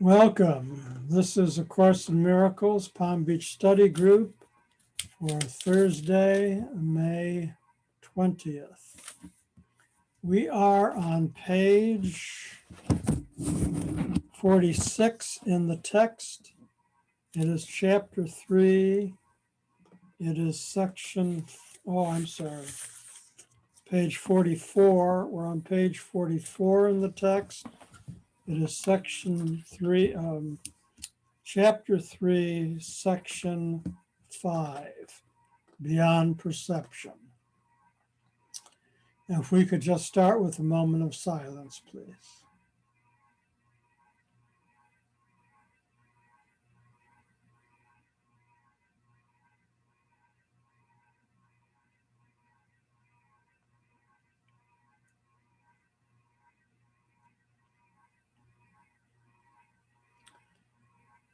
Welcome. This is A Course in Miracles Palm Beach Study Group for Thursday, May 20th. We are on page 46 in the text. It is chapter 3. It is section, page 44. We're on page 44 in the text. It is section 3, chapter 3, section 5, Beyond Perception. If we could just start with a moment of silence, please.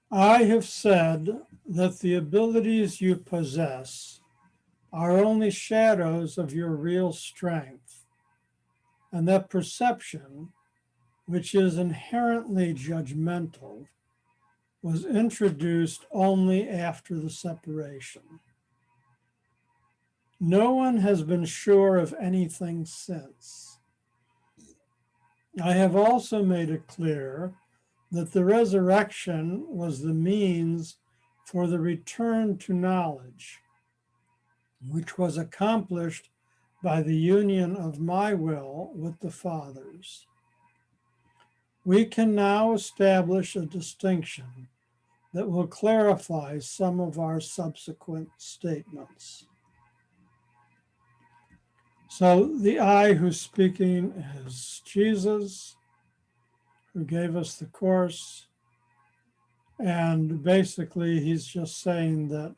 I have said that the abilities you possess are only shadows of your real strength, and that perception, which is inherently judgmental, was introduced only after the separation. No one has been sure of anything since. I have also made it clear that the resurrection was the means for the return to knowledge, which was accomplished by the union of my will with the Father's. We can now establish a distinction that will clarify some of our subsequent statements. So the I who's speaking is Jesus, who gave us the course. And basically, he's just saying that,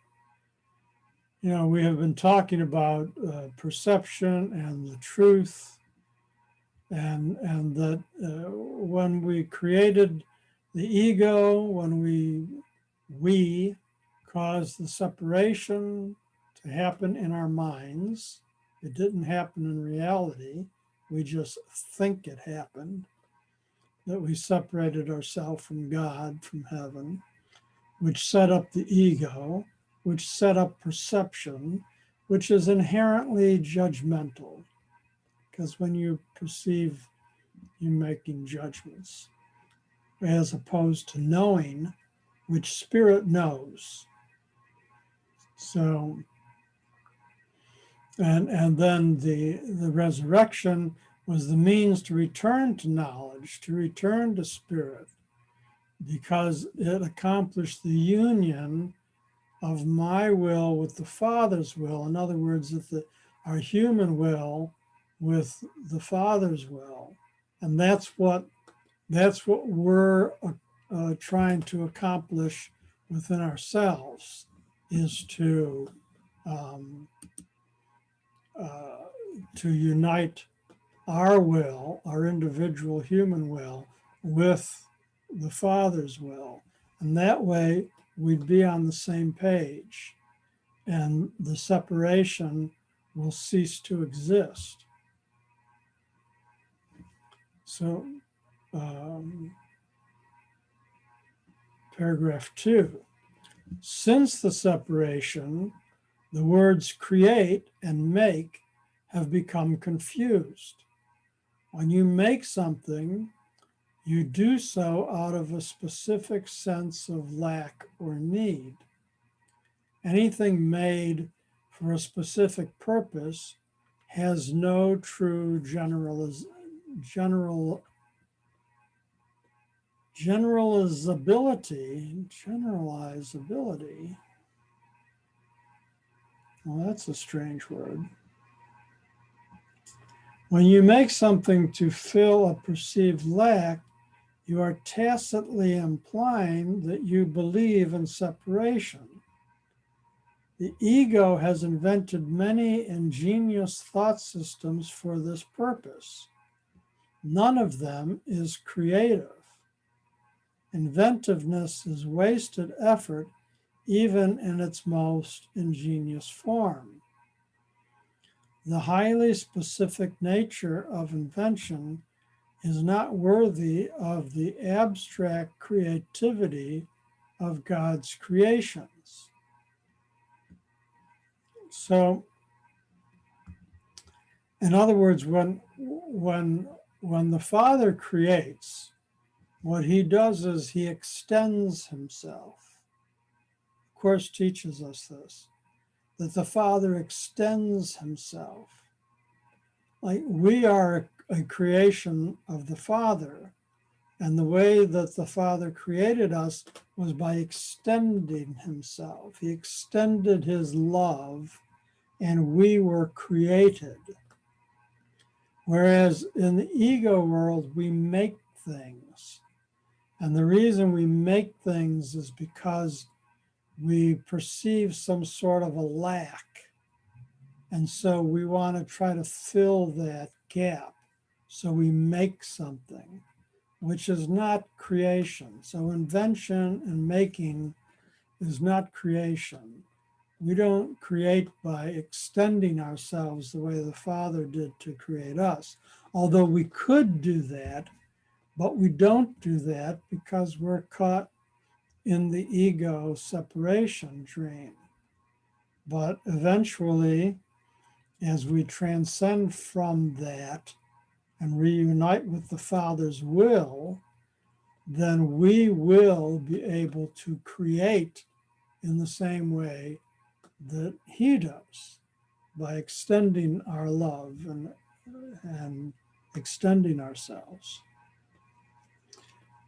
we have been talking about perception and the truth, and that when we created the ego, when we caused the separation to happen in our minds, it didn't happen in reality. We just think it happened, that we separated ourselves from God, from heaven, which set up the ego, which set up perception, which is inherently judgmental. Because when you perceive, you're making judgments, as opposed to knowing, which spirit knows. So, and then the resurrection was the means to return to knowledge, to return to spirit, because it accomplished the union of my will with the Father's will. In other words, our human will with the Father's will. And that's what we're trying to accomplish within ourselves, is to unite our will, our individual human will, with the Father's will. And that way we'd be on the same page, and the separation will cease to exist. So, paragraph 2. Since the separation, the words create and make have become confused. When you make something, you do so out of a specific sense of lack or need. Anything made for a specific purpose has no true generalizability. Well, that's a strange word. When you make something to fill a perceived lack, you are tacitly implying that you believe in separation. The ego has invented many ingenious thought systems for this purpose. None of them is creative. Inventiveness is wasted effort, even in its most ingenious form. The highly specific nature of invention is not worthy of the abstract creativity of God's creations. So, in other words, when the Father creates, what he does is he extends himself. The Course teaches us this, that the Father extends himself. Like we are a creation of the Father, and the way that the Father created us was by extending himself. He extended his love, and we were created. Whereas in the ego world, we make things. And the reason we make things is because we perceive some sort of a lack. And so we want to try to fill that gap. So we make something, which is not creation. So invention and making is not creation. We don't create by extending ourselves the way the Father did to create us. Although we could do that, but we don't do that because we're caught in the ego separation dream. But eventually, as we transcend from that and reunite with the Father's will, then we will be able to create in the same way that he does, by extending our love and extending ourselves.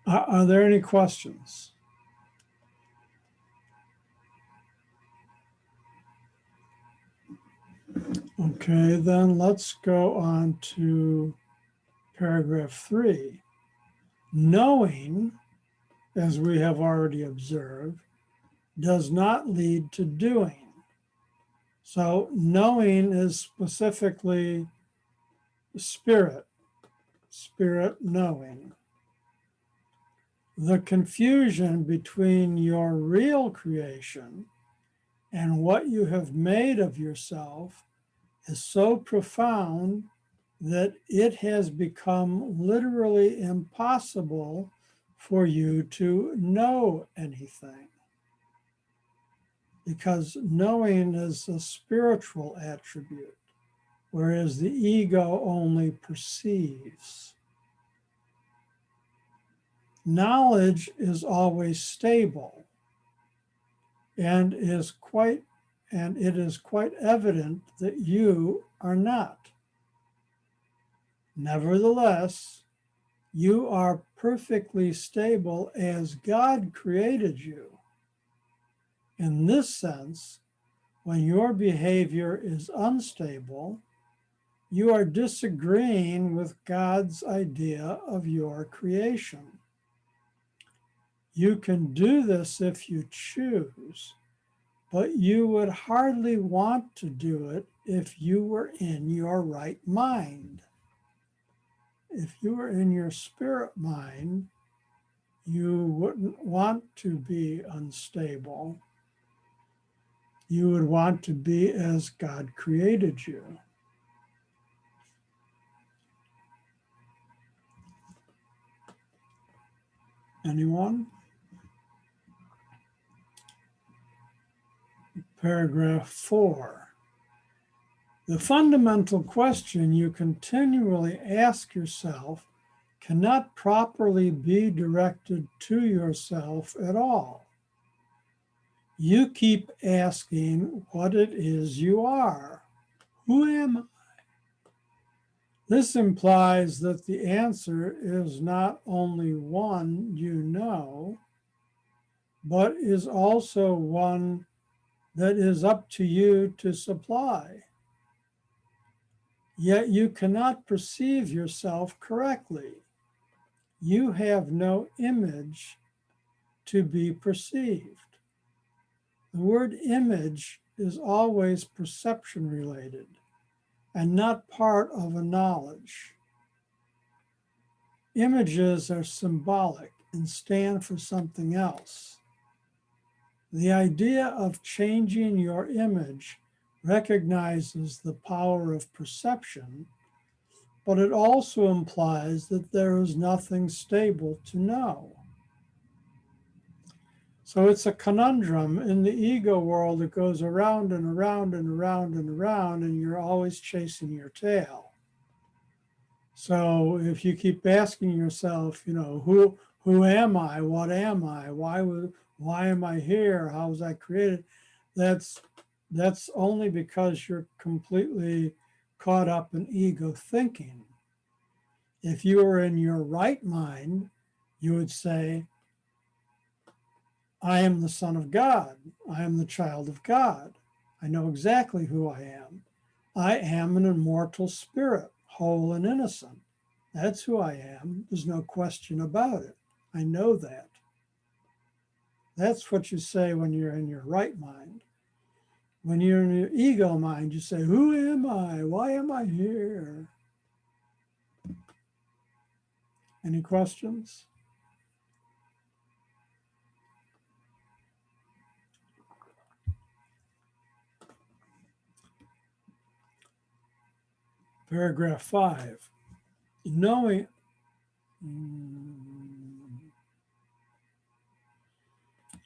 Are there any questions? Okay, then let's go on to paragraph 3. Knowing, as we have already observed, does not lead to doing. So knowing is specifically spirit knowing. The confusion between your real creation and what you have made of yourself is so profound that it has become literally impossible for you to know anything. Because knowing is a spiritual attribute, whereas the ego only perceives. Knowledge is always stable, and it is quite evident that you are not. Nevertheless, you are perfectly stable as God created you. In this sense, when your behavior is unstable, you are disagreeing with God's idea of your creation. You can do this if you choose, but you would hardly want to do it if you were in your right mind. If you were in your spirit mind, you wouldn't want to be unstable. You would want to be as God created you. Anyone? Paragraph 4. The fundamental question you continually ask yourself cannot properly be directed to yourself at all. You keep asking what it is you are. Who am I? This implies that the answer is not only one you know, but is also one that is up to you to supply. Yet you cannot perceive yourself correctly. You have no image to be perceived. The word image is always perception related and not part of a knowledge. Images are symbolic and stand for something else. The idea of changing your image recognizes the power of perception but it also implies that there is nothing stable to know. So it's a conundrum. In the ego world, it goes around and around and around and around, and you're always chasing your tail. So if you keep asking yourself, who am I? What am I? Why am I here? How was I created? That's only because you're completely caught up in ego thinking. If you were in your right mind, you would say, I am the Son of God. I am the child of God. I know exactly who I am. I am an immortal spirit, whole and innocent. That's who I am. There's no question about it. I know that. That's what you say when you're in your right mind. When you're in your ego mind, you say, who am I? Why am I here? Any questions? Paragraph 5. Knowing,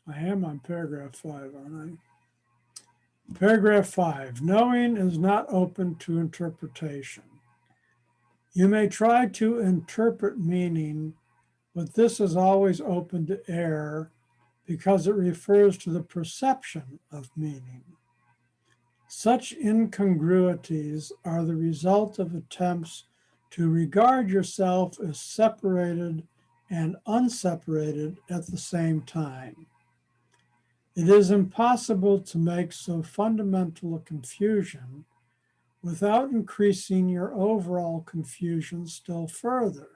I am on paragraph 5, aren't I? Paragraph 5. Knowing is not open to interpretation. You may try to interpret meaning, but this is always open to error because it refers to the perception of meaning. Such incongruities are the result of attempts to regard yourself as separated and unseparated at the same time. It is impossible to make so fundamental a confusion without increasing your overall confusion still further.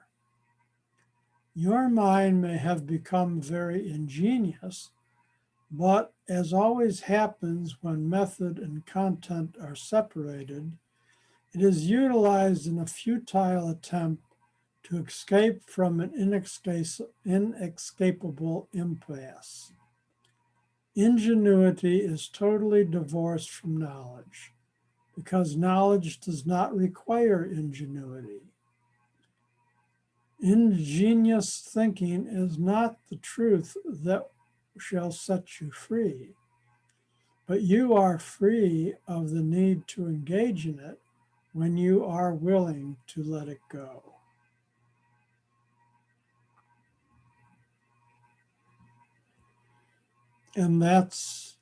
Your mind may have become very ingenious, but as always happens when method and content are separated, it is utilized in a futile attempt to escape from an inescapable impasse. Ingenuity is totally divorced from knowledge, because knowledge does not require ingenuity. Ingenious thinking is not the truth that shall set you free, but you are free of the need to engage in it when you are willing to let it go. And that's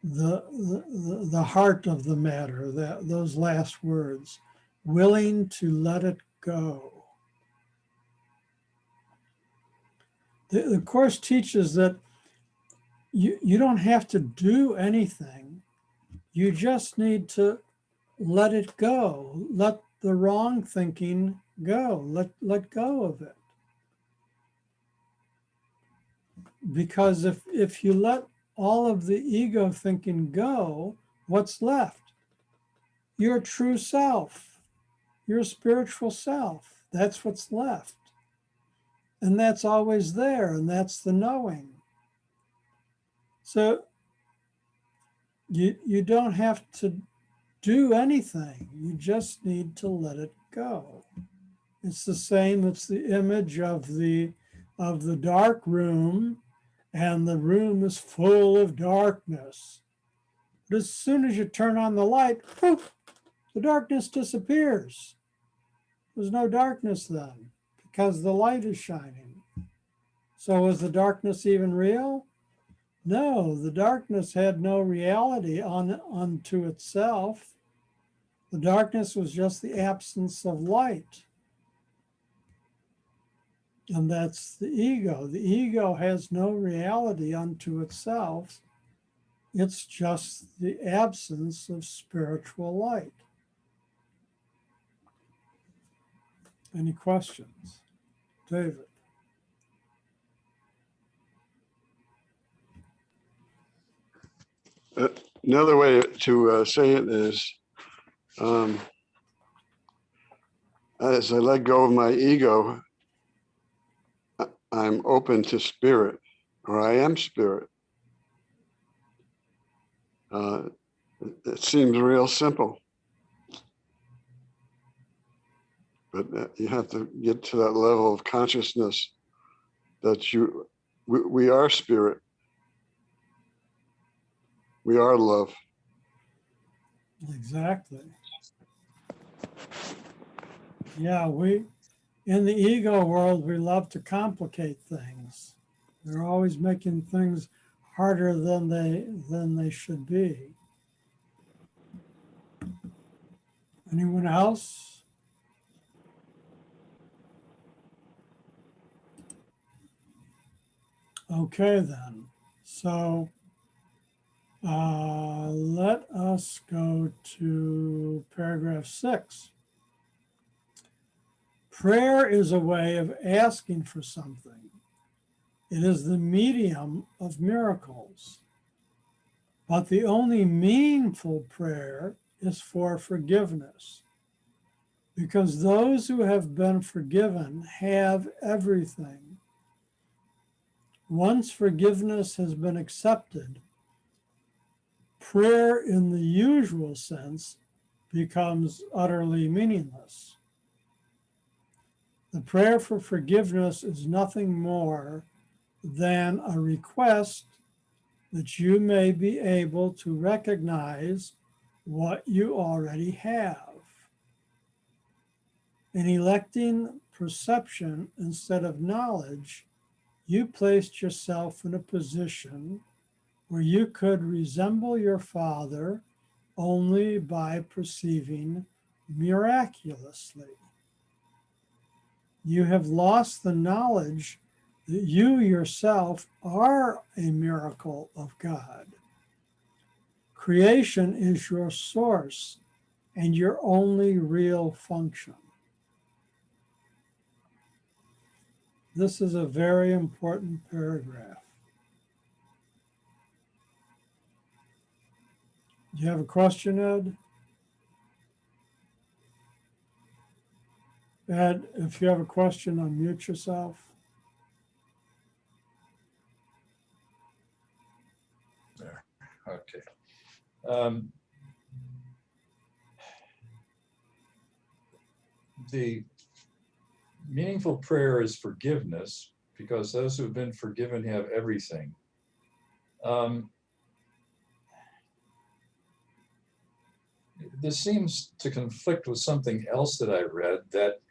the heart of the matter, those last words, willing to let it go. The Course teaches that you don't have to do anything. You just need to let it go. Let the wrong thinking go. Let go of it. Because if you let all of the ego thinking go, what's left? Your true self, your spiritual self. That's what's left. And that's always there, and that's the knowing. So you don't have to do anything. You just need to let it go. It's the same, it's the image of the dark room, and the room is full of darkness. But as soon as you turn on the light, poof, the darkness disappears. There's no darkness then because the light is shining. So is the darkness even real? No, the darkness had no reality unto itself. The darkness was just the absence of light. And that's the ego. The ego has no reality unto itself. It's just the absence of spiritual light. Any questions? David. Another way to say it is, as I let go of my ego, I'm open to spirit, or I am spirit. It seems real simple. but you have to get to that level of consciousness that we are spirit, we are love. Exactly. Yeah, in the ego world, we love to complicate things. We're always making things harder than they should be. Anyone else? Okay, then. So let us go to paragraph 6. Prayer is a way of asking for something. It is the medium of miracles. But the only meaningful prayer is for forgiveness, because those who have been forgiven have everything. Once forgiveness has been accepted, prayer in the usual sense becomes utterly meaningless. The prayer for forgiveness is nothing more than a request that you may be able to recognize what you already have. In electing perception instead of knowledge, you placed yourself in a position where you could resemble your Father only by perceiving miraculously. You have lost the knowledge that you yourself are a miracle of God. Creation is your source and your only real function. This is a very important paragraph. Do you have a question, Ed? Ed, if you have a question, unmute yourself. There. Okay. The meaningful prayer is forgiveness, because those who have been forgiven have everything. This seems to conflict with something else that I read, that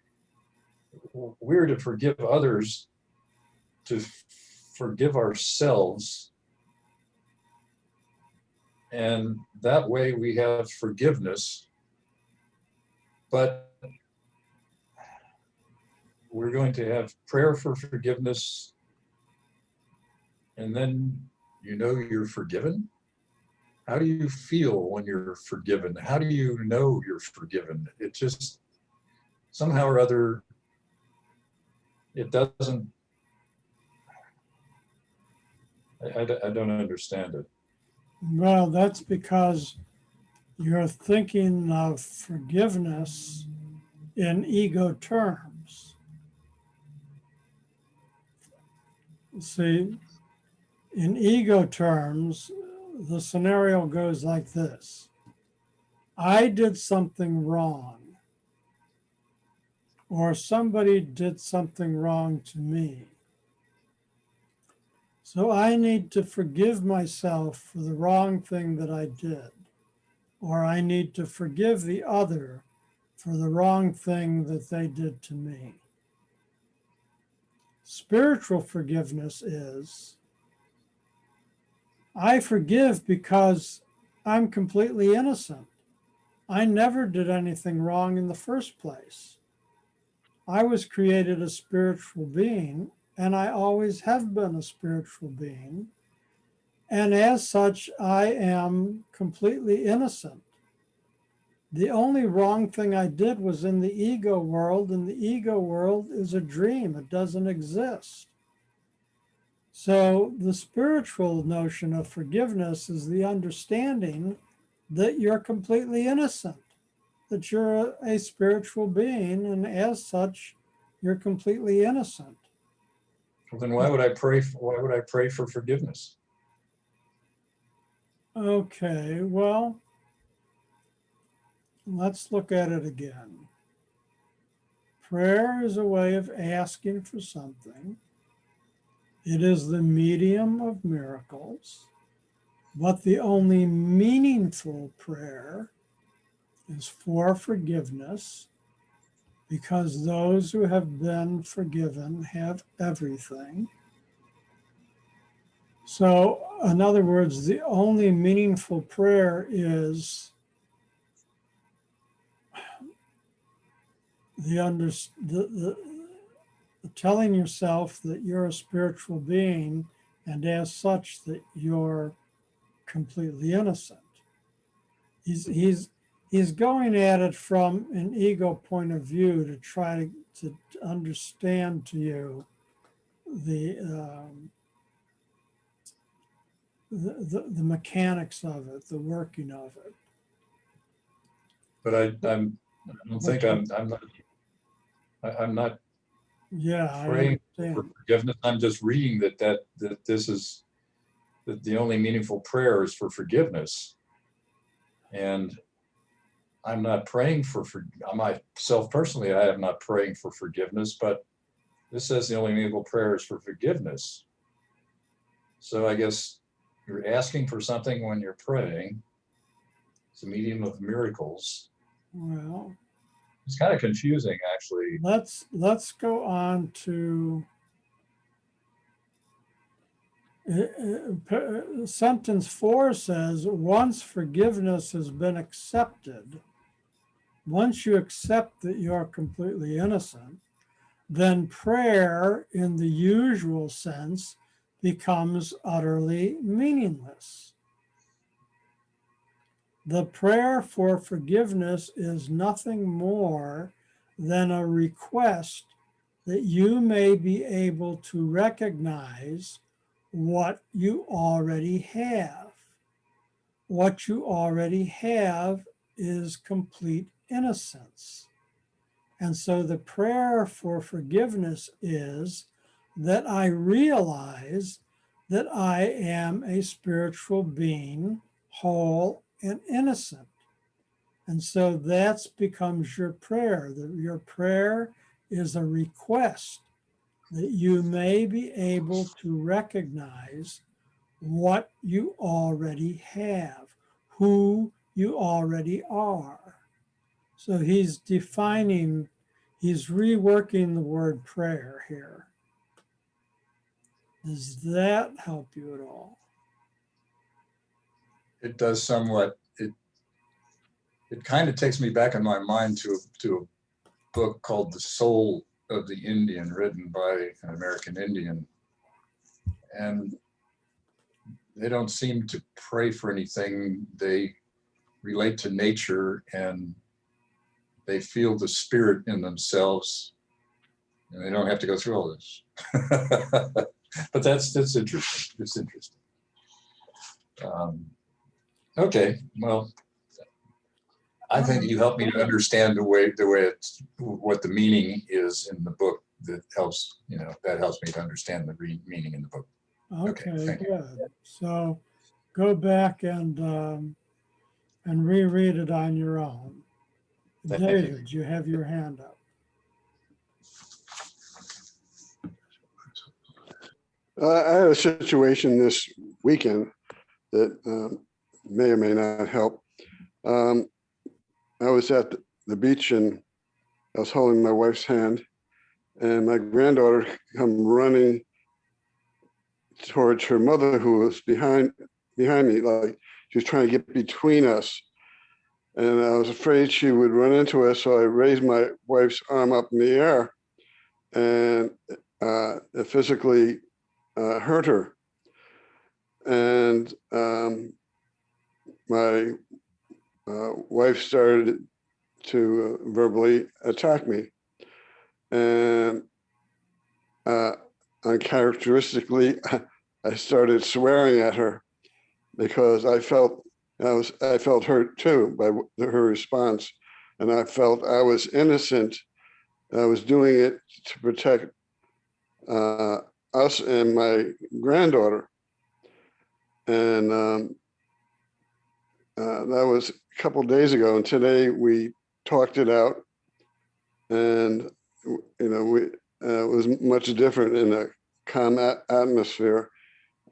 we're to forgive others to forgive ourselves, and that way we have forgiveness, but we're going to have prayer for forgiveness, and then you're forgiven. How do you feel when you're forgiven? How do you know you're forgiven? It just, somehow or other, it doesn't, I don't understand it. Well, that's because you're thinking of forgiveness in ego terms. See, in ego terms, the scenario goes like this. I did something wrong, or somebody did something wrong to me. So I need to forgive myself for the wrong thing that I did, or I need to forgive the other for the wrong thing that they did to me. Spiritual forgiveness is, I forgive because I'm completely innocent. I never did anything wrong in the first place. I was created a spiritual being, and I always have been a spiritual being. And as such, I am completely innocent. The only wrong thing I did was in the ego world, and the ego world is a dream. It doesn't exist. So the spiritual notion of forgiveness is the understanding that you're completely innocent, that you're a spiritual being, and as such, you're completely innocent. Well, then why would I pray? Why would I pray for forgiveness? Okay, well, let's look at it again. Prayer is a way of asking for something. It is the medium of miracles, but the only meaningful prayer is for forgiveness, because those who have been forgiven have everything. So, in other words, the only meaningful prayer is the telling yourself that you're a spiritual being, and as such that you're completely innocent. He's going at it from an ego point of view to try to understand to you the the mechanics of it, the working of it. But I don't think I'm not Yeah, I praying for understand. forgiveness. I'm just reading that this is that the only meaningful prayer is for forgiveness. And I'm not praying for myself personally, I am not praying for forgiveness, but this says the only meaningful prayer is for forgiveness. So I guess you're asking for something when you're praying. It's a medium of miracles. Well, It's kind of confusing, actually. let's go on to sentence 4 says, once forgiveness has been accepted, once you accept that you're completely innocent, then prayer in the usual sense becomes utterly meaningless. The prayer for forgiveness is nothing more than a request that you may be able to recognize what you already have. What you already have is complete innocence. And so the prayer for forgiveness is that I realize that I am a spiritual being, whole and innocent. And so that becomes your prayer. Your prayer is a request that you may be able to recognize what you already have, who you already are. So he's defining, he's reworking the word prayer here. Does that help you at all? It does somewhat. It kind of takes me back in my mind to a book called The Soul of the Indian, written by an American Indian. And they don't seem to pray for anything. They relate to nature and they feel the spirit in themselves, and they don't have to go through all this. But that's interesting. It's interesting. Okay, well, I think you helped me to understand the way it's what the meaning is in the book. That helps, that helps me to understand the meaning in the book. Okay, thank you. good. So go back and reread it on your own. Thank David, you have your hand up. I had a situation this weekend that may or may not help. I was at the beach and I was holding my wife's hand, and my granddaughter come running towards her mother, who was behind me, like she was trying to get between us. And I was afraid she would run into us, so I raised my wife's arm up in the air, and it physically hurt her. And my wife started to verbally attack me. And uncharacteristically, I started swearing at her because I felt hurt too by her response, and I felt I was innocent. I was doing it to protect us and my granddaughter, and that was a couple of days ago. And today we talked it out, and it was much different in a calm atmosphere.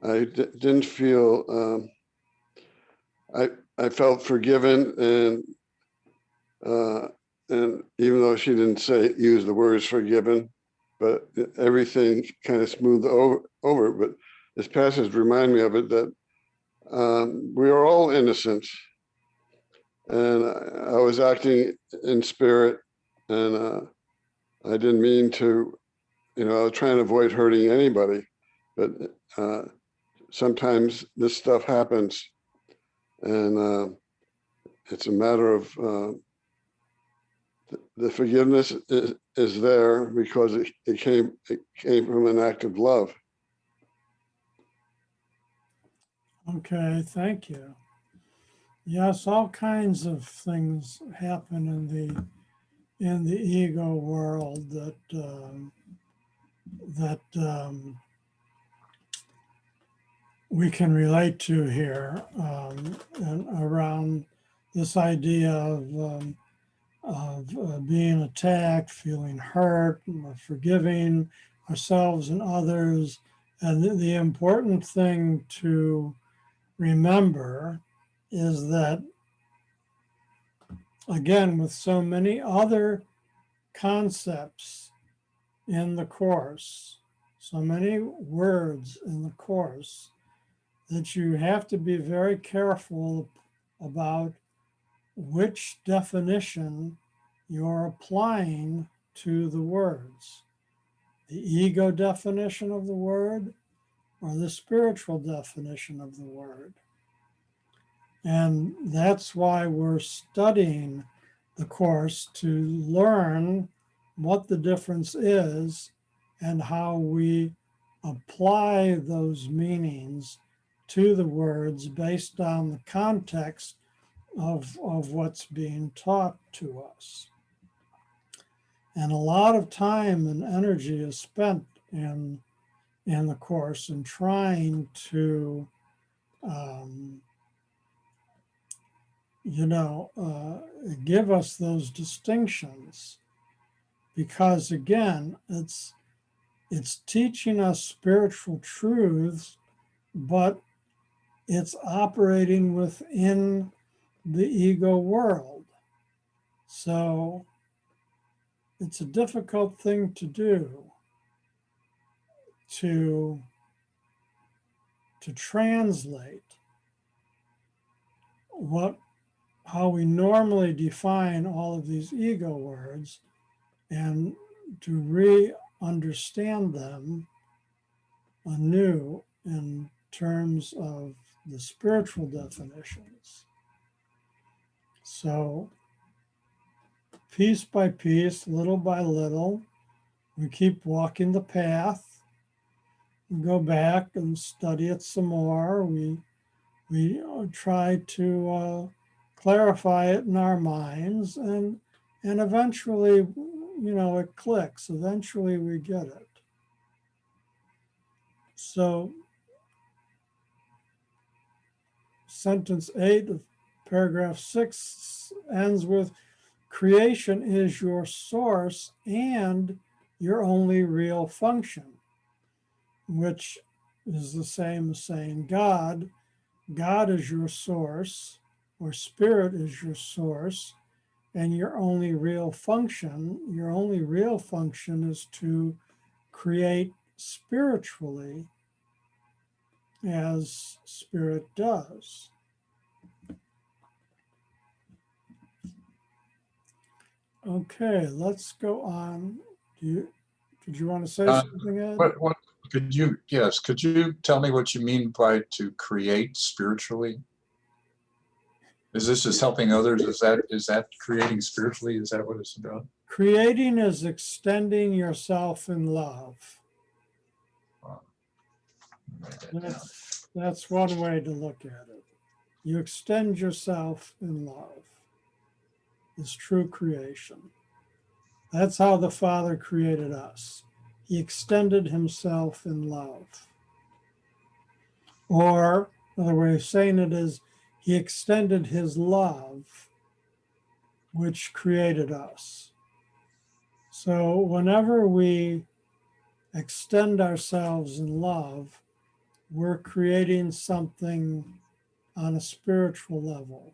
I didn't feel, I felt forgiven, and even though she didn't use the words forgiven, but everything kind of smoothed over. But this passage reminded me of it, that we are all innocent, and I was acting in spirit, and I didn't mean to, I was trying to avoid hurting anybody, but sometimes this stuff happens, and it's a matter of the forgiveness is there because it came from an act of love. Okay, thank you. Yes, all kinds of things happen in the ego world that we can relate to here, and around this idea of being attacked, feeling hurt, forgiving ourselves and others. And the important thing to remember is that, again, with so many other concepts in the Course, so many words in the Course, that you have to be very careful about which definition you're applying to the words. The ego definition of the word or the spiritual definition of the word. And that's why we're studying the Course, to learn what the difference is and how we apply those meanings to the words based on the context of what's being taught to us. And a lot of time and energy is spent in the Course in trying to give us those distinctions, because again, it's teaching us spiritual truths, but it's operating within the ego world. So it's a difficult thing to do, to translate how we normally define all of these ego words and to re-understand them anew in terms of the spiritual definitions. So piece by piece, little by little, we keep walking the path. We go back and study it some more. We try to clarify it in our minds, and eventually, it clicks. Eventually, we get it. So, sentence 8 of paragraph 6 ends with, creation is your source and your only real function, which is the same as saying God is your source, or spirit is your source, and your only real function is to create spiritually as spirit does. Okay, let's go on. Did you want to say something, Ed? What could you tell me what you mean by to create spiritually? Is this just helping others? Is that creating spiritually? Is that what it's about? Creating is extending yourself in love. Wow. That's one way to look at it. You extend yourself in love. It's true creation. That's how the Father created us. He extended himself in love. Or another way of saying it is, he extended his love, which created us. So whenever we extend ourselves in love, we're creating something on a spiritual level.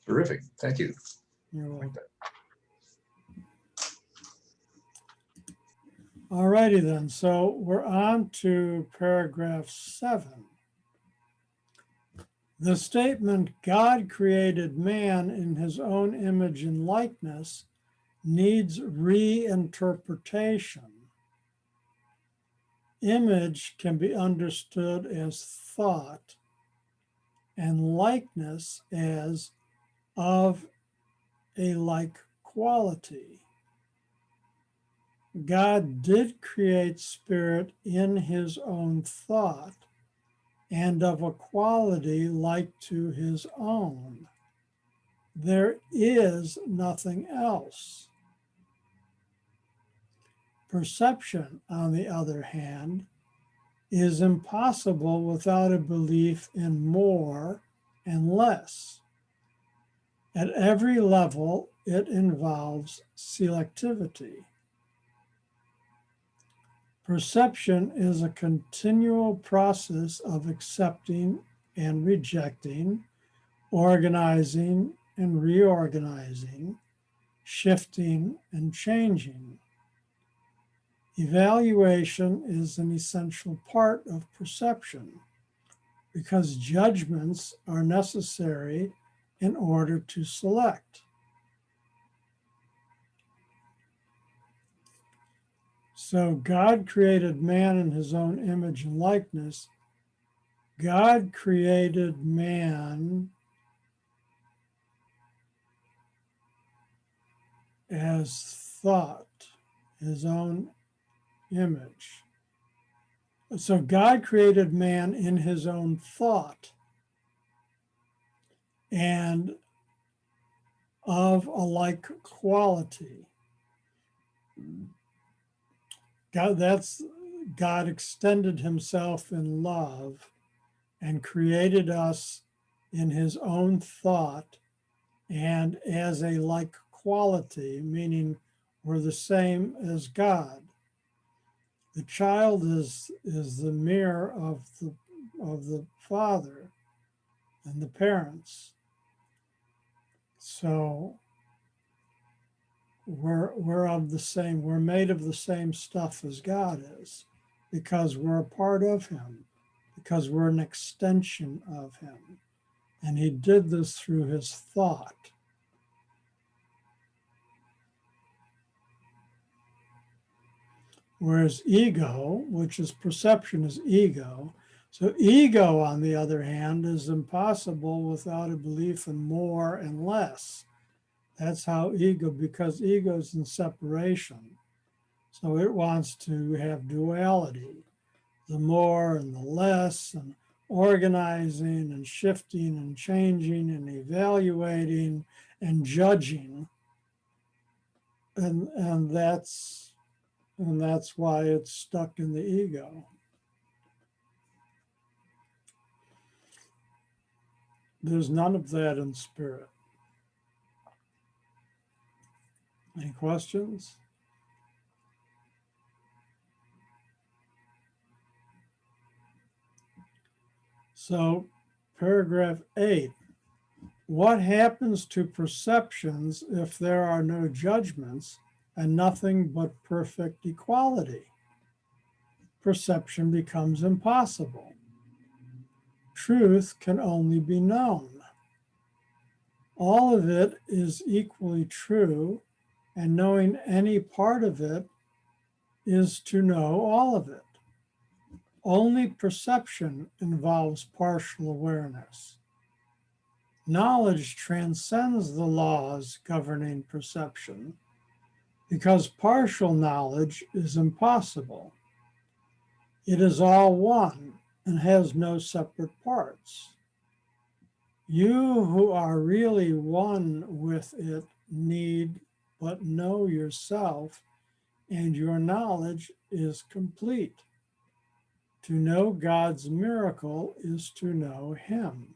Terrific. Thank you. You're I like welcome. that. All righty then. So we're on to paragraph 7. The statement, God created man in his own image and likeness, needs reinterpretation. Image can be understood as thought, and likeness as of a like quality. God did create spirit in his own thought and of a quality like to his own. There is nothing else. Perception, on the other hand, is impossible without a belief in more and less. At every level, it involves selectivity. Perception is a continual process of accepting and rejecting, organizing and reorganizing, shifting and changing. Evaluation is an essential part of perception because judgments are necessary in order to select. So God created man in his own image and likeness. God created man as thought, his own image. So God created man in his own thought and of a like quality. God extended himself in love and created us in his own thought and as a like quality, meaning we're the same as God. The child is the mirror of the father and the parents. So we're of the same, we're made of the same stuff as God is because we're a part of him, because we're an extension of him. And he did this through his thought. Whereas ego, which is perception, is ego. So ego, on the other hand, is impossible without a belief in more and less. That's how ego, because ego is in separation. So it wants to have duality, the more and the less, and organizing and shifting and changing and evaluating and judging. And that's why it's stuck in the ego. There's none of that in spirit. Any questions? So, paragraph 8. What happens to perceptions if there are no judgments and nothing but perfect equality? Perception becomes impossible. Truth can only be known. All of it is equally true, and knowing any part of it is to know all of it. Only perception involves partial awareness. Knowledge transcends the laws governing perception because partial knowledge is impossible. It is all one and has no separate parts. You who are really one with it need but know yourself, and your knowledge is complete. To know God's miracle is to know him.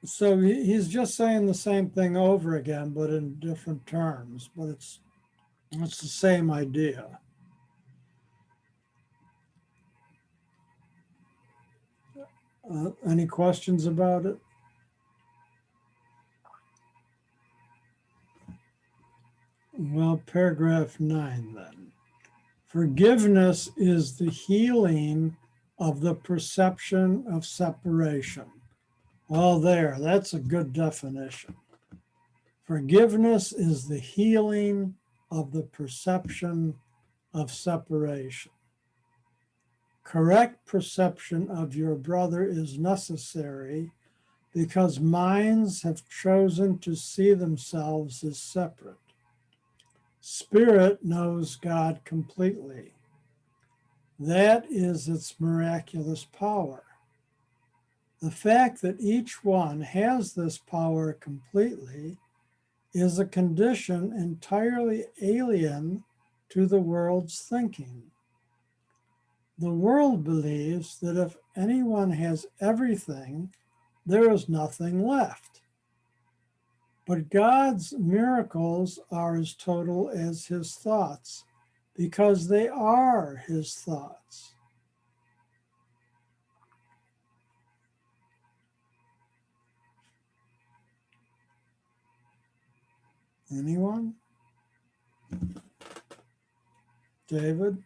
So he's just saying the same thing over again, but in different terms, but it's the same idea. Any questions about it? Well, paragraph 9 then. Forgiveness is the healing of the perception of separation. Well, that's a good definition. Forgiveness is the healing of the perception of separation. Correct perception of your brother is necessary because minds have chosen to see themselves as separate. Spirit knows God completely. That is its miraculous power. The fact that each one has this power completely is a condition entirely alien to the world's thinking. The world believes that if anyone has everything, there is nothing left. But God's miracles are as total as his thoughts because they are his thoughts. Anyone? David?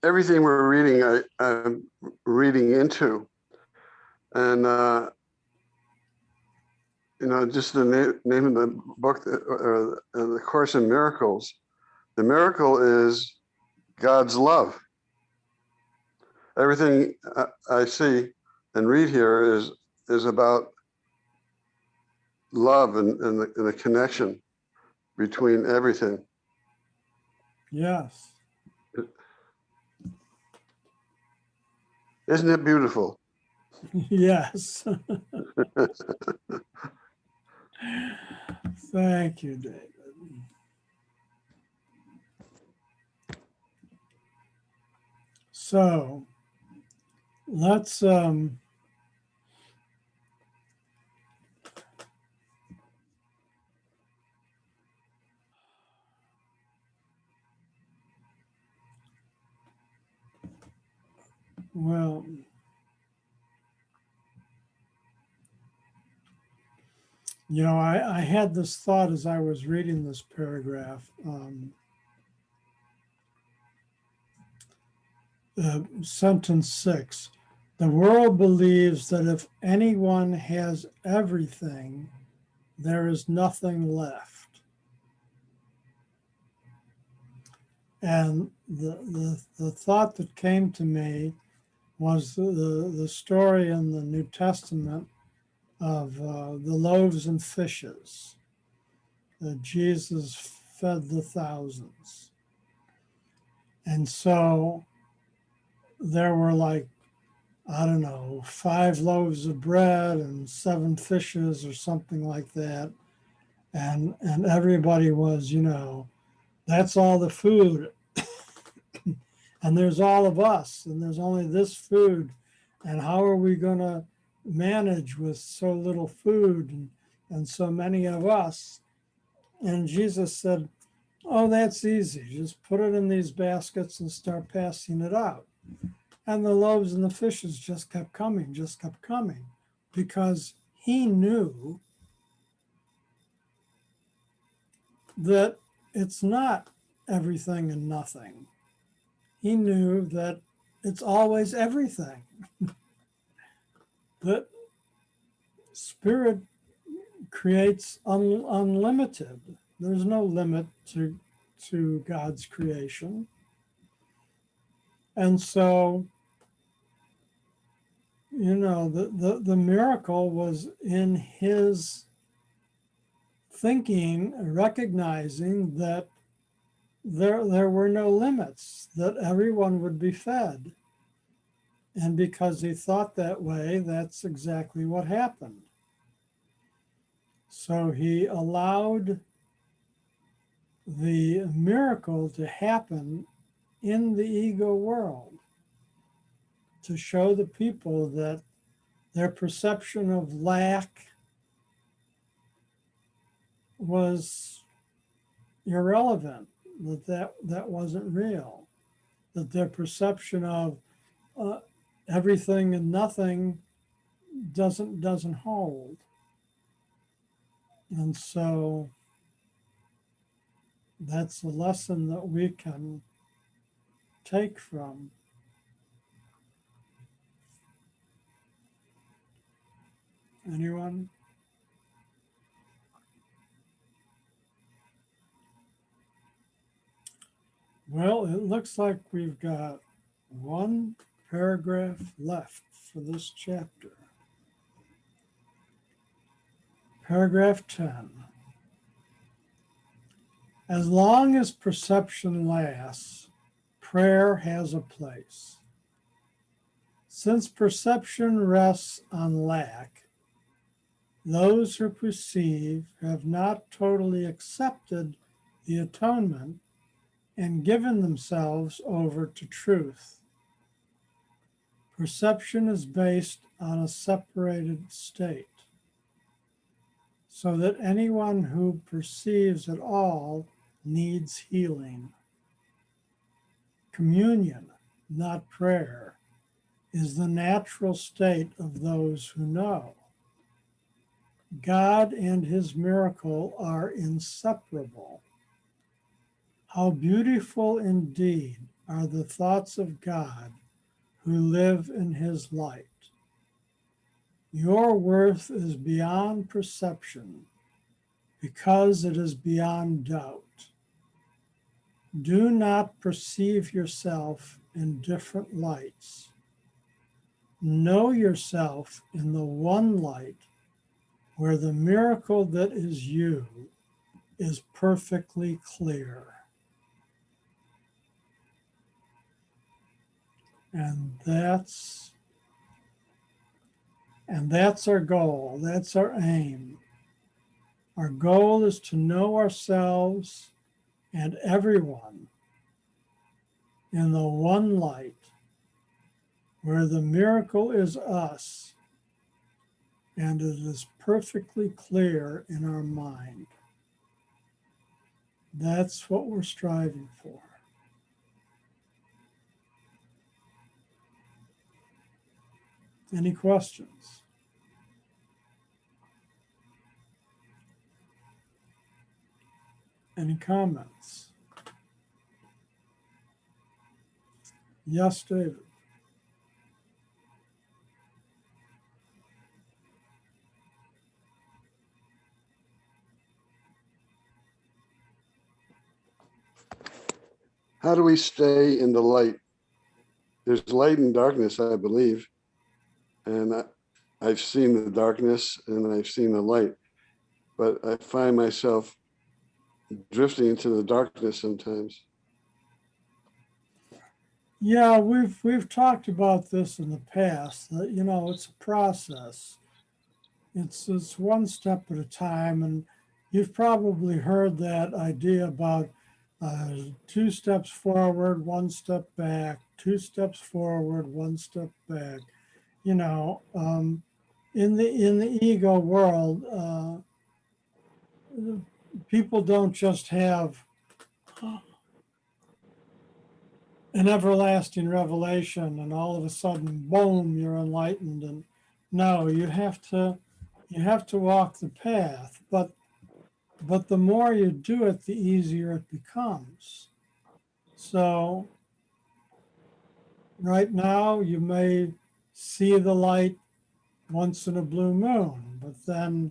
Everything we're reading, I'm reading into. And, just the name of the book, or the Course in Miracles, the miracle is God's love. Everything I see and read here is about love and the connection between everything. Yes. Isn't it beautiful? Yes. Thank you, David. So let's well, I had this thought as I was reading this paragraph. Sentence 6. The world believes that if anyone has everything, there is nothing left. And the thought that came to me was the story in the New Testament of the loaves and fishes that Jesus fed the thousands. And so there were like, I don't know, 5 loaves of bread and 7 fishes or something like that. And everybody was, that's all the food. And there's all of us, and there's only this food. And how are we going to manage with so little food and so many of us? And Jesus said, oh, that's easy. Just put it in these baskets and start passing it out. And the loaves and the fishes just kept coming, because he knew that it's not everything and nothing. He knew that it's always everything. That spirit creates unlimited. There's no limit to God's creation. And so, the miracle was in his thinking, recognizing that there were no limits, that everyone would be fed. And because he thought that way, that's exactly what happened. So he allowed the miracle to happen in the ego world. to show the people that their perception of lack was irrelevant, that wasn't real, that their perception of everything and nothing doesn't hold. And so that's a lesson that we can take from. Anyone? Well, it looks like we've got one paragraph left for this chapter. Paragraph 10. As long as perception lasts, prayer has a place. Since perception rests on lack, those who perceive have not totally accepted the atonement and given themselves over to truth. Perception is based on a separated state, so that anyone who perceives at all needs healing. Communion, not prayer, is the natural state of those who know. God and his miracle are inseparable. How beautiful indeed are the thoughts of God who live in his light. Your worth is beyond perception because it is beyond doubt. Do not perceive yourself in different lights. Know yourself in the one light where the miracle that is you is perfectly clear. And that's our goal. That's our aim. Our goal is to know ourselves and everyone in the one light where the miracle is us and it is perfectly clear in our mind. That's what we're striving for. Any questions? Any comments? Yes, David. How do we stay in the light? There's light and darkness, I believe. And I've seen the darkness and I've seen the light, but I find myself drifting into the darkness sometimes. Yeah, we've talked about this in the past, that it's a process. It's one step at a time, and you've probably heard that idea about 2 steps forward, 1 step back, 2 steps forward, 1 step back. In the ego world, people don't just have an everlasting revelation and all of a sudden, boom, you're enlightened. And no, you have to walk the path, but the more you do it, the easier it becomes. So right now you may see the light once in a blue moon, but then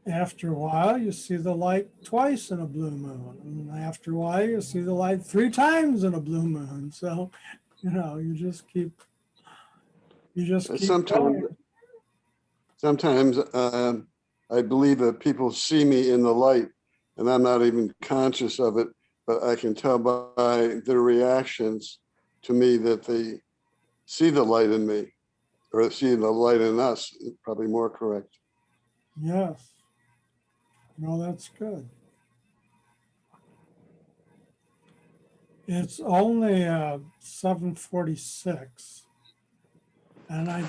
after a while you see the light twice in a blue moon, and after a while you see the light 3 times in a blue moon. So you just keep Sometimes, going. sometimes I believe that people see me in the light and I'm not even conscious of it, but I can tell by their reactions to me that they see the light in me, or see the light in us, probably more correct. Yes. No, that's good. It's only 7:46, and I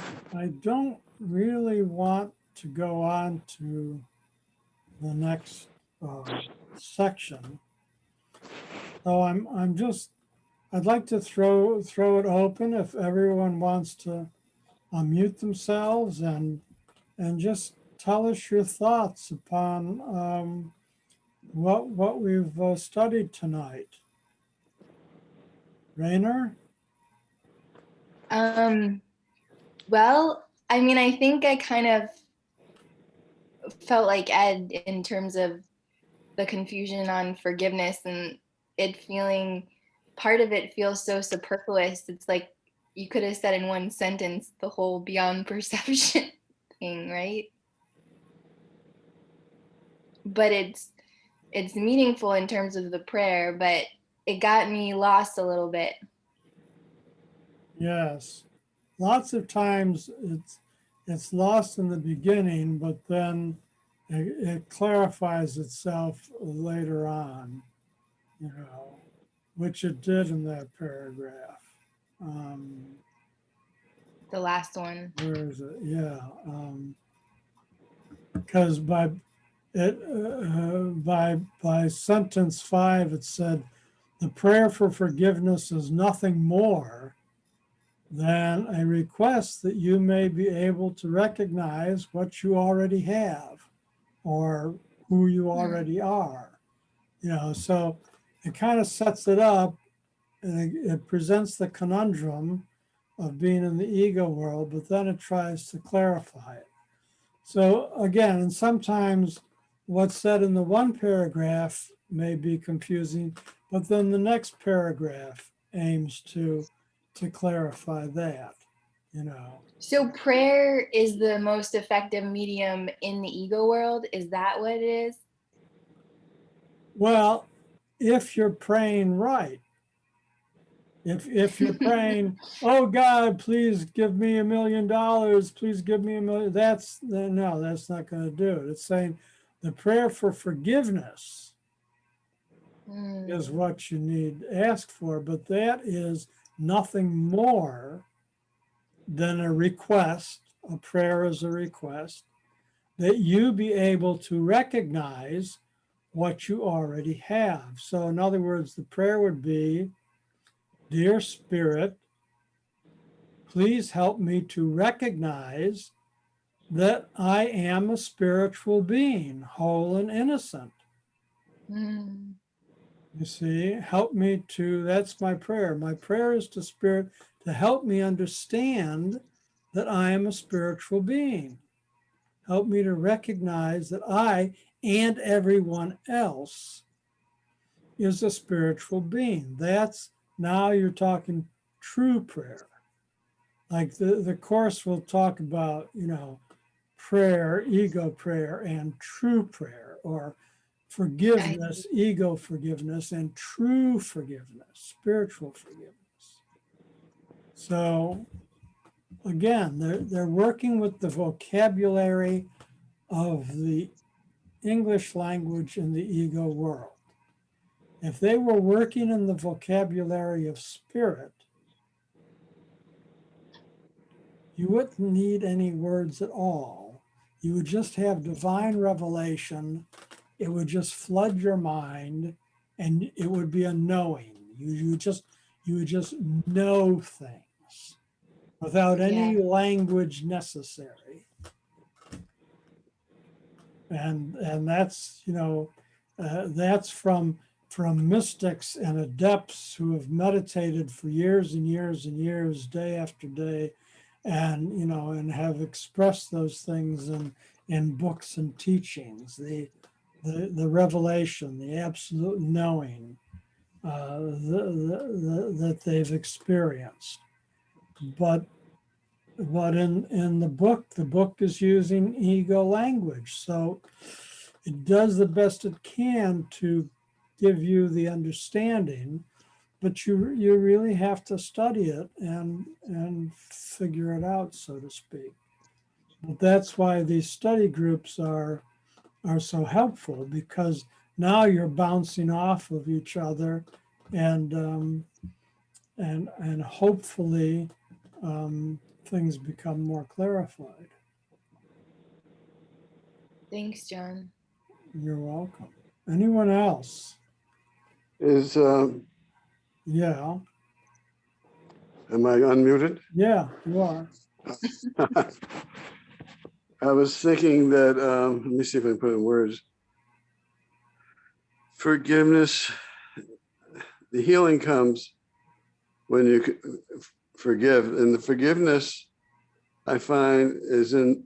don't really want to go on to the next section. So I'd like to throw it open if everyone wants to unmute themselves and just tell us your thoughts upon what we've studied tonight. Rainer? Well, I mean, I think I kind of felt like Ed in terms of the confusion on forgiveness and it feeling, part of it feels so superfluous. It's like you could have said in one sentence the whole beyond perception thing, right? But it's meaningful in terms of the prayer, but it got me lost a little bit. Yes. Lots of times it's lost in the beginning, but then it clarifies itself later on, which it did in that paragraph. The last one. Where is it? Yeah. Because by sentence 5, it said, the prayer for forgiveness is nothing more than a request that you may be able to recognize what you already have or who you already are. So it kind of sets it up and it presents the conundrum of being in the ego world, but then it tries to clarify it. So again, and sometimes what's said in the one paragraph may be confusing, but then the next paragraph aims to clarify that, So prayer is the most effective medium in the ego world. Is that what it is? Well, if you're praying right, if you're praying, oh God, please give me $1 million, please give me $1 million, that's not going to do it. It's saying the prayer for forgiveness is what you need to ask for, but that is nothing more than a request. A prayer is a request that you be able to recognize what you already have. So in other words, the prayer would be, dear Spirit, please help me to recognize that I am a spiritual being, whole and innocent. You see, help me to, that's my prayer. My prayer is to Spirit to help me understand that I am a spiritual being. Help me to recognize that I and everyone else is a spiritual being. That's, now you're talking true prayer. Like the Course will talk about, prayer, ego prayer, and true prayer, or forgiveness, ego forgiveness, and true forgiveness, spiritual forgiveness. So again, they're working with the vocabulary of the English language in the ego world. If they were working in the vocabulary of spirit, you wouldn't need any words at all. You would just have divine revelation. It would just flood your mind, and it would be a knowing. You would just know things without any language necessary. And that's that's from mystics and adepts who have meditated for years and years and years, day after day, and and have expressed those things in books and teachings. The revelation, the absolute knowing that they've experienced. But in the book is using ego language. So it does the best it can to give you the understanding, but you really have to study it and figure it out, so to speak. But that's why these study groups are so helpful, because now you're bouncing off of each other and and hopefully things become more clarified. Thanks, John. You're welcome. Anyone else? Is, Yeah, am I unmuted? yeah, you are. I was thinking that, let me see if I can put it in words. Forgiveness, the healing comes when you forgive. And the forgiveness I find is in,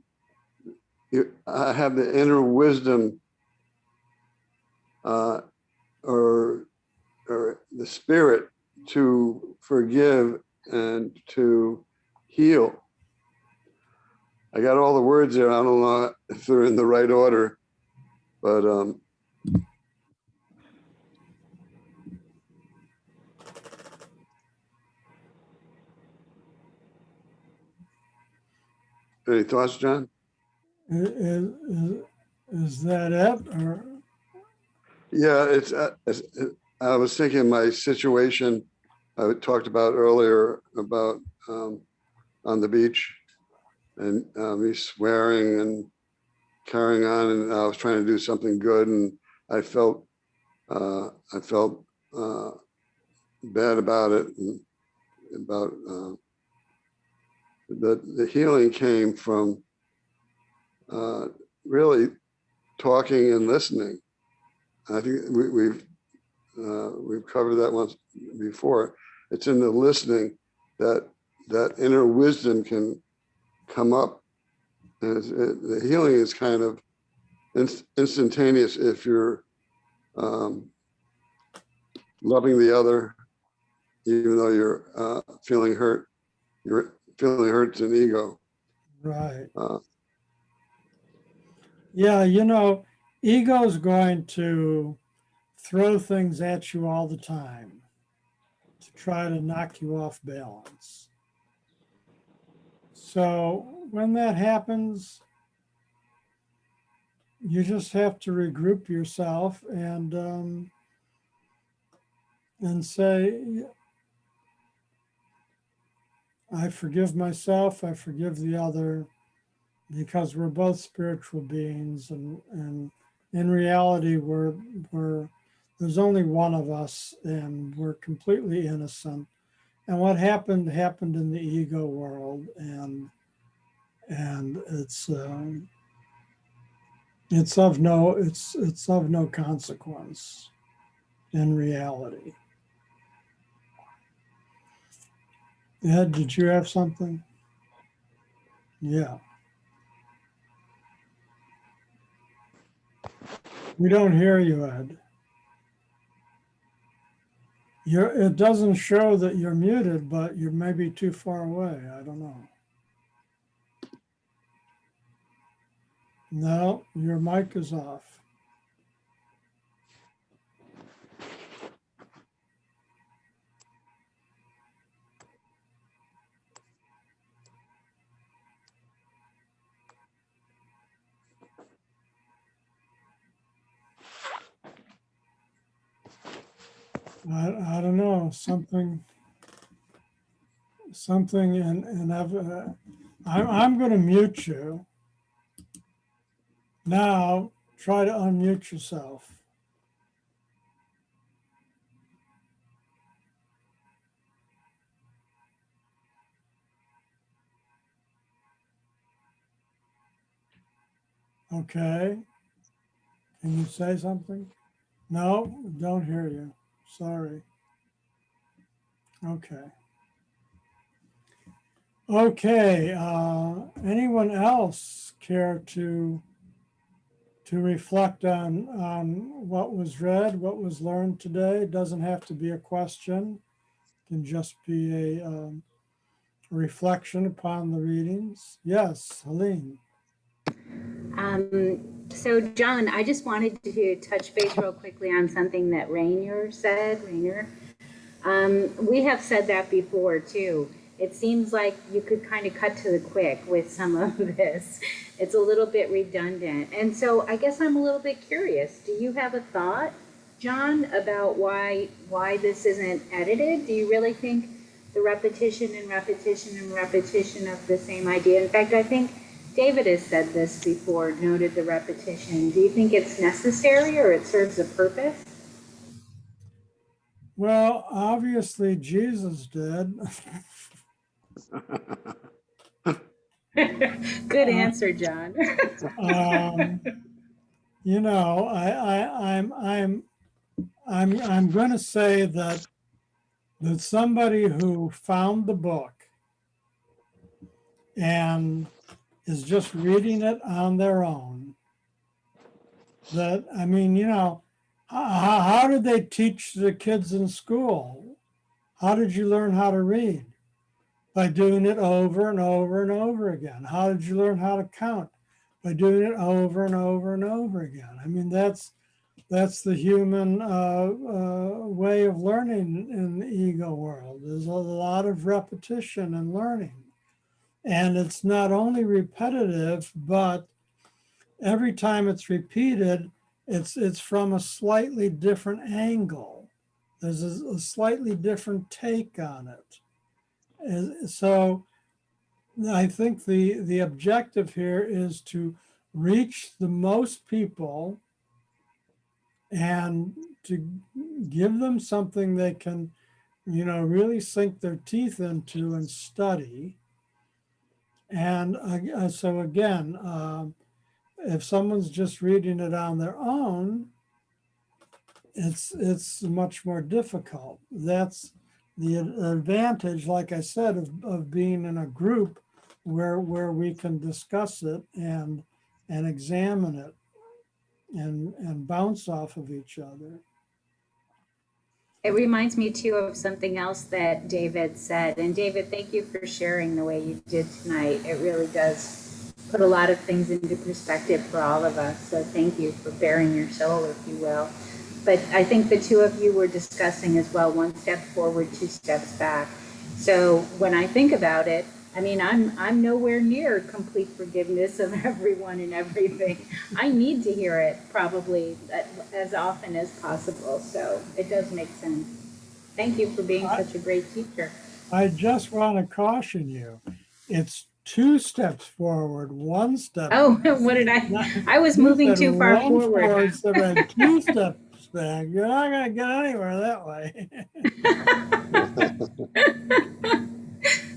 I have the inner wisdom or the spirit to forgive and to heal. I got all the words there. I don't know if they're in the right order, but any thoughts, John? Is that it? Or Yeah, I was thinking my situation I talked about earlier about on the beach and me swearing and carrying on, and I was trying to do something good, and I felt uh, bad about it, and about the healing came from really talking and listening. I think we've covered that once before. It's in the listening that that inner wisdom can come up. And the healing is kind of instantaneous if you're loving the other, even though you're feeling hurt. You're feeling hurt's an ego. right? Uh, Yeah, ego's going to throw things at you all the time to try to knock you off balance. So when that happens, you just have to regroup yourself and say, I forgive myself, I forgive the other, because we're both spiritual beings, and in reality we're there's only one of us, and we're completely innocent. And what happened happened in the ego world, and it's of no consequence in reality. Ed, did you have something? Yeah. We don't hear you, Ed. It doesn't show that you're muted, but you're maybe too far away. I don't know. No, your mic is off. I don't know, something, and I'm going to mute you. Now, try to unmute yourself. Okay. Can you say something? No, don't hear you. Sorry. Okay. Okay. Anyone else care to reflect on what was read, what was learned today? It doesn't have to be a question. It can just be a reflection upon the readings. Yes, Helene. So John, I just wanted to touch base real quickly on something that Rainier said. We have said that before too. It seems like you could kind of cut to the quick with some of this. It's a little bit redundant. And so I guess I'm a little bit curious. Do you have a thought John, about why this isn't edited? Do you really think the repetition and repetition and repetition of the same idea? In fact, I think David has said this before, noted the repetition. Do you think it's necessary or it serves a purpose? Well, obviously Jesus did. Good answer, John. You know, I'm going to say that somebody who found the book and is just reading it on their own. That, I mean, you know, how did they teach the kids in school? How did you learn how to read? By doing it over and over and over again. How did you learn how to count? By doing it over and over and over again. I mean, that's the human way of learning in the ego world. There's a lot of repetition and learning. And it's not only repetitive, but every time it's repeated, it's from a slightly different angle. There's a slightly different take on it. And so I think the objective here is to reach the most people and to give them something they can, you know, really sink their teeth into and study. And so again, if someone's just reading it on their own, it's much more difficult. That's the advantage, like I said, of being in a group where we can discuss it and examine it and bounce off of each other. It reminds me too of something else that David said. And David, thank you for sharing the way you did tonight. It really does put a lot of things into perspective for all of us. So thank you for bearing your soul, if you will. But I think the two of you were discussing as well, one step forward, two steps back. So when I think about it, I mean, I'm nowhere near complete forgiveness of everyone and everything. I need to hear it probably as often as possible. So it does make sense. Thank you for being such a great teacher. I just want to caution you. It's 2 steps forward, 1 step. Oh, what did I was moving too far forward. 2 steps back. You're not going to get anywhere that way.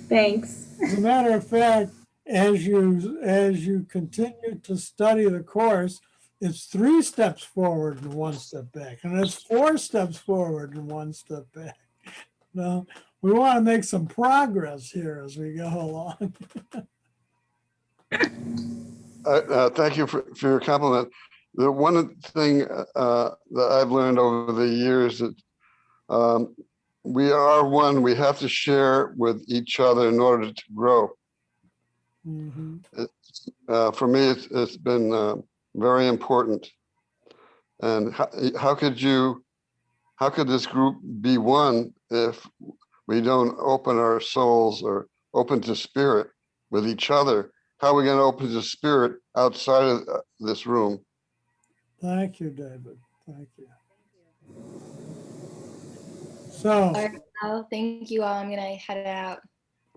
Thanks. As a matter of fact, as you continue to study the course, it's 3 steps forward and 1 step back, and it's 4 steps forward and 1 step back. Now, we want to make some progress here as we go along. Thank you for your compliment. The one thing that I've learned over the years that we are one. We have to share with each other in order to grow. Mm-hmm. For me, it's been very important. And how could this group be one if we don't open our souls or open to spirit with each other? How are we going to open to spirit outside of this room? Thank you, David. Thank you. So, well, thank you all. I'm going to head out.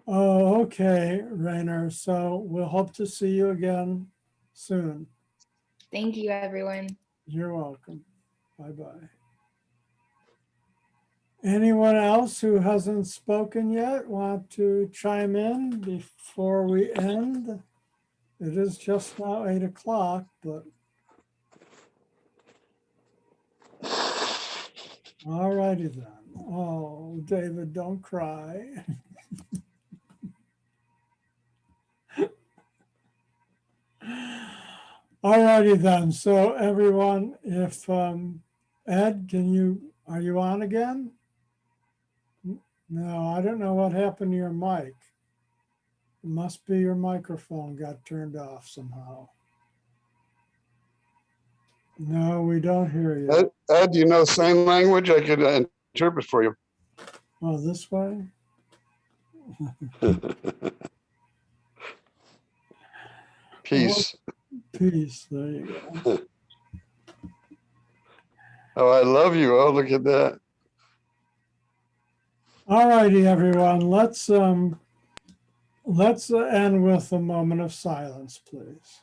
Oh, okay, Rainer. So we'll hope to see you again soon. Thank you, everyone. You're welcome. Bye-bye. Anyone else who hasn't spoken yet want to chime in before we end? It is just now 8 o'clock, but all righty then. Oh, David, don't cry. All righty then. So everyone, if Ed, are you on again? No, I don't know what happened to your mic. It must be your microphone got turned off somehow. No, we don't hear you. Ed, do you know sign language? I could interpret for you. Oh, this way? Peace. Peace. There you go. Oh, I love you. Oh, look at that. All righty, everyone. Let's end with a moment of silence, please.